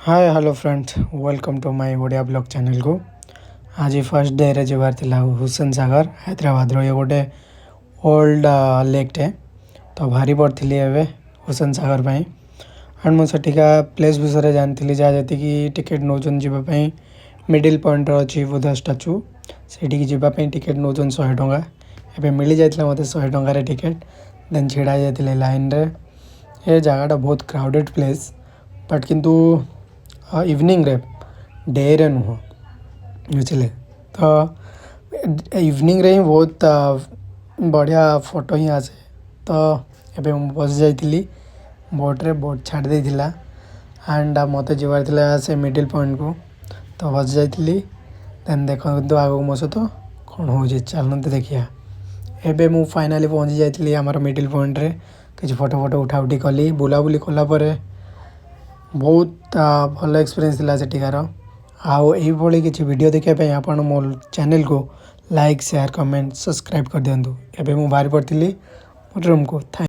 Hi hello friends, welcome to my Odia blog channel को। आज first day रे जबार थिला हुसैन सागर हैदराबाद रो ये गोटे ओल्ड लेक टे। तो भारी पड़ती एवं हुसैन सागर पाई एंड मुझे सेठिका प्लेस विषय जानी जहाँ जी टिकेट नौन जावाई मिडिल पॉइंट अच्छी बुद्धा स्टाच्यू से जावाई टिकेट नौन 100 टंका। एवं मिल जाता मत 100 टंकार टिकेट देन छिड़ा जाते लाइन रे। ये जगह बहुत क्राउडेड प्लेस बट किंतु इवनिंग रे डे रे नुह बुझे। तो इवनिंग रे ही बहुत बढ़िया फोटो ही आसे। तो एबे बस जाइली बोट रे, बोट छाड़ देथिला एंड मत जीवार थिला से मिडिल पॉइंट को। तो बस जाइली देन देखो आगे मो सहित कौन हो चलते देखिया। एबे मु फाइनाली पहुँची जाइली आमर मिडिल पॉइंट रे। किसी फोटो फोटो उठा उठी कली बुलाबुली कलापर बहुत भल एक्सपीरियंस थिला सेठिकार। आउ यही किसी वीडियो देखापी आपण मो चैनल को लाइक शेयर कमेंट सब्सक्राइब कर दिंतु। एबे मु बाहर पड़ती रूम को।